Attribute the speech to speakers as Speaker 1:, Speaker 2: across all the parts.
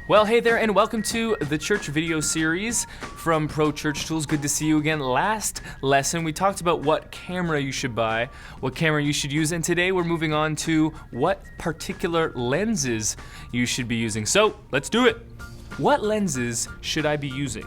Speaker 1: Well, hey there, and welcome to the church video series from Pro Church Tools. Good to see you again. Last lesson, we talked about what camera you should buy, what camera you should use, and today we're moving on to what particular lenses you should be using. So, let's do it. What lenses should I be using?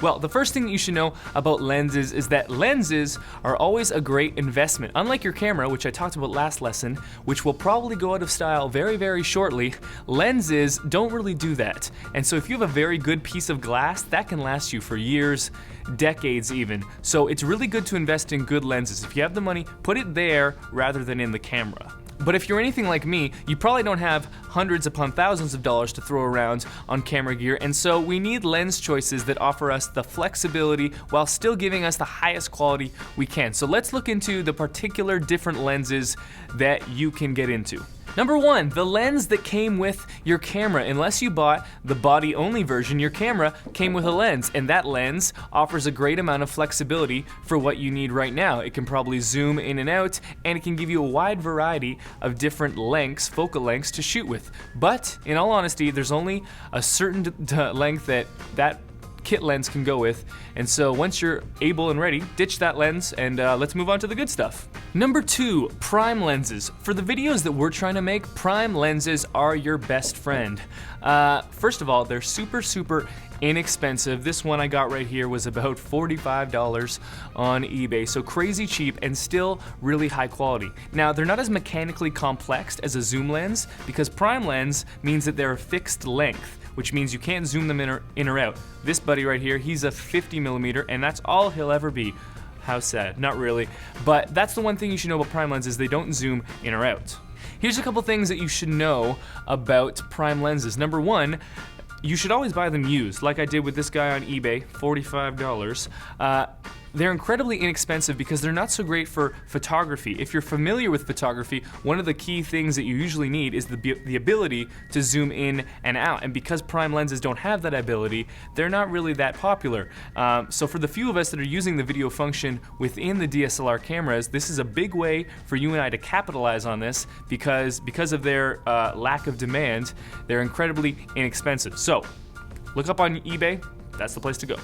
Speaker 1: Well, the first thing you should know about lenses is that lenses are always a great investment. Unlike your camera, which I talked about last lesson, which will probably go out of style very, very shortly, lenses don't really do that. And so if you have a very good piece of glass, that can last you for years, decades even. So it's really good to invest in good lenses. If you have the money, put it there rather than in the camera. But if you're anything like me, you probably don't have hundreds upon thousands of dollars to throw around on camera gear, and so we need lens choices that offer us the flexibility while still giving us the highest quality we can. So let's look into the particular different lenses that you can get into. Number one, the lens that came with your camera. Unless you bought the body-only version, your camera came with a lens, and that lens offers a great amount of flexibility for what you need right now. It can probably zoom in and out, and it can give you a wide variety of different lengths, focal lengths to shoot with. But in all honesty, there's only a certain length that kit lens can go with, and so once you're able and ready, ditch that lens and let's move on to the good stuff. Number two, prime lenses. For the videos that we're trying to make, prime lenses are your best friend. First of all, they're super inexpensive. This one I got right here was about $45 on eBay, so crazy cheap and still really high quality. Now, they're not as mechanically complex as a zoom lens because prime lens means that they're a fixed length, which means you can't zoom them in or out. This buddy right here, he's a 50mm, and that's all he'll ever be. How sad, not really. But that's the one thing you should know about prime lenses, they don't zoom in or out. Here's a couple things that you should know about prime lenses. Number one, you should always buy them used, like I did with this guy on eBay, $45. They're incredibly inexpensive because they're not so great for photography. If you're familiar with photography, one of the key things that you usually need is the ability to zoom in and out. And because prime lenses don't have that ability, they're not really that popular. So for the few of us that are using the video function within the DSLR cameras, this is a big way for you and I to capitalize on this because of their lack of demand, they're incredibly inexpensive. So look up on eBay, that's the place to go.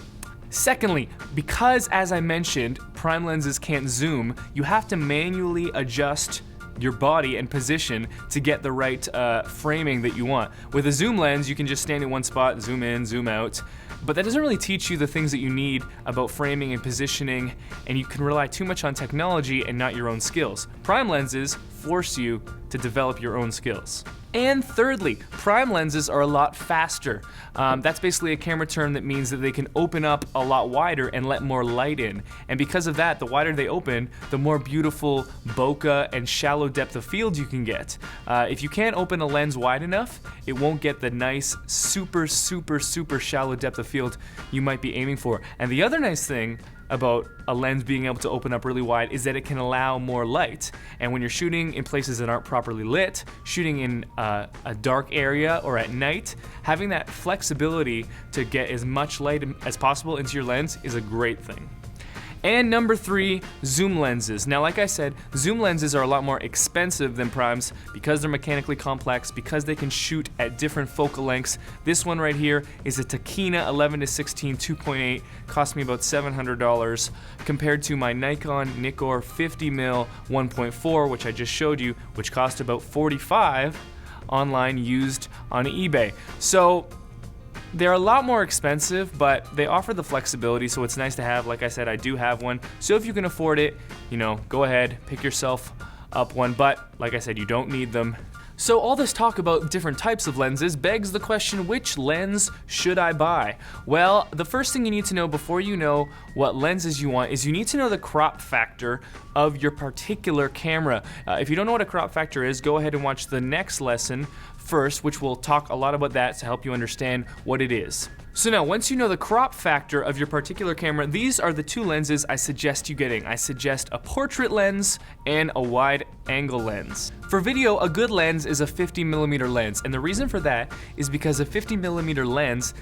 Speaker 1: Secondly, because as I mentioned, prime lenses can't zoom, you have to manually adjust your body and position to get the right framing that you want. With a zoom lens, you can just stand in one spot, zoom in, zoom out, but that doesn't really teach you the things that you need about framing and positioning, and you can rely too much on technology and not your own skills. Prime lenses force you to develop your own skills. And thirdly, prime lenses are a lot faster. That's basically a camera term that means that they can open up a lot wider and let more light in. And because of that, the wider they open, the more beautiful bokeh and shallow depth of field you can get. If you can't open a lens wide enough, it won't get the nice, super shallow depth of field you might be aiming for. And the other nice thing about a lens being able to open up really wide is that it can allow more light. And when you're shooting in places that aren't properly lit, shooting in a dark area or at night, having that flexibility to get as much light as possible into your lens is a great thing. And number three, zoom lenses. Now, like I said, zoom lenses are a lot more expensive than primes because they're mechanically complex, because they can shoot at different focal lengths. This one right here is a Takina 11-16 2.8, cost me about $700 compared to my Nikon Nikkor 50mm 1.4, which I just showed you, which cost about $45 online used on eBay. So they're a lot more expensive, but they offer the flexibility, so it's nice to have. Like I said, I do have one. So if you can afford it, go ahead, pick yourself up one. But like I said, you don't need them. So all this talk about different types of lenses begs the question, which lens should I buy? Well, the first thing you need to know before you know what lenses you want is you need to know the crop factor of your particular camera. If you don't know what a crop factor is, go ahead and watch the next lesson first, which will talk a lot about that to help you understand what it is. So now, once you know the crop factor of your particular camera, these are the two lenses I suggest you getting. I suggest a portrait lens and a wide angle lens. For video, a good lens is a 50mm lens, and the reason for that is because a 50mm lens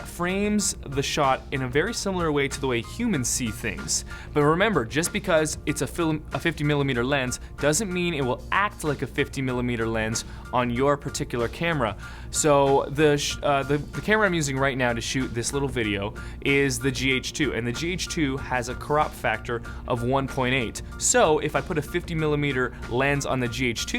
Speaker 1: frames the shot in a very similar way to the way humans see things. But remember, just because it's a 50mm lens doesn't mean it will act like a 50mm lens on your particular camera. So the camera I'm using right now to shoot this little video is the GH2, and the GH2 has a crop factor of 1.8. So if I put a 50mm lens on the GH2,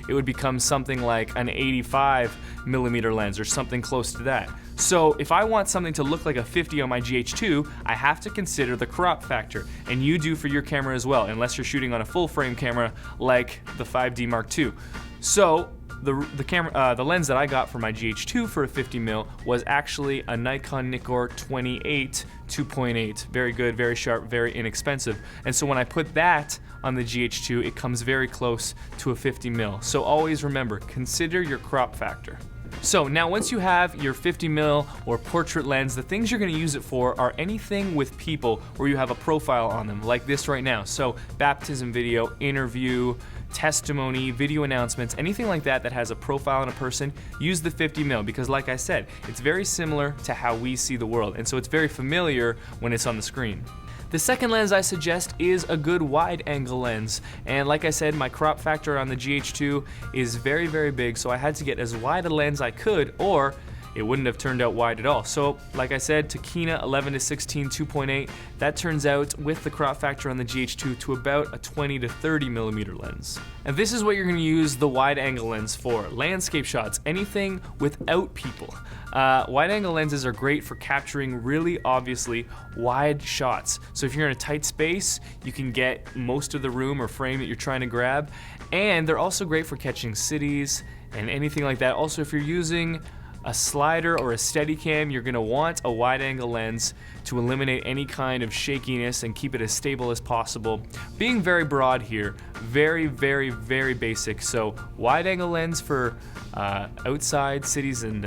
Speaker 1: it would become something like an 85mm lens or something close to that. So if I want something to look like a 50 on my GH2, I have to consider the crop factor, and you do for your camera as well, unless you're shooting on a full frame camera like the 5D Mark II. So the lens that I got for my GH2 for a 50mm was actually a Nikon Nikkor 28 2.8. Very good, very sharp, very inexpensive. And so when I put that on the GH2, it comes very close to a 50mm. So always remember, consider your crop factor. So now once you have your 50mm or portrait lens, the things you're going to use it for are anything with people where you have a profile on them, like this right now. So baptism video, interview, testimony, video announcements, anything like that that has a profile on a person, use the 50mm, because like I said, it's very similar to how we see the world, and so it's very familiar when it's on the screen. The second lens I suggest is a good wide angle lens, and like I said, my crop factor on the GH2 is very, very big, so I had to get as wide a lens I could, or it wouldn't have turned out wide at all. So like I said, Tokina 11-16 2.8, that turns out with the crop factor on the GH2 to about a 20 to 30mm lens. And this is what you're going to use the wide angle lens for: landscape shots, anything without people. Wide angle lenses are great for capturing really obviously wide shots. So if you're in a tight space, you can get most of the room or frame that you're trying to grab. And they're also great for catching cities and anything like that. Also, if you're using a slider or a Steadicam, you're going to want a wide angle lens to eliminate any kind of shakiness and keep it as stable as possible. Being very broad here, very, very, very basic. So wide angle lens for outside cities and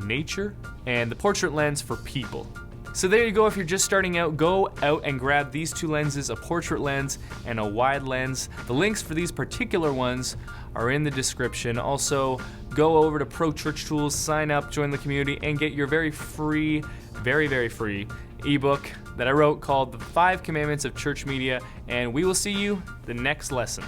Speaker 1: nature, and the portrait lens for people. So there you go. If you're just starting out, go out and grab these two lenses, a portrait lens and a wide lens. The links for these particular ones are in the description. Also, go over to Pro Church Tools, sign up, join the community, and get your very free, very, very free ebook that I wrote called The 5 Commandments of Church Media, and we will see you the next lesson.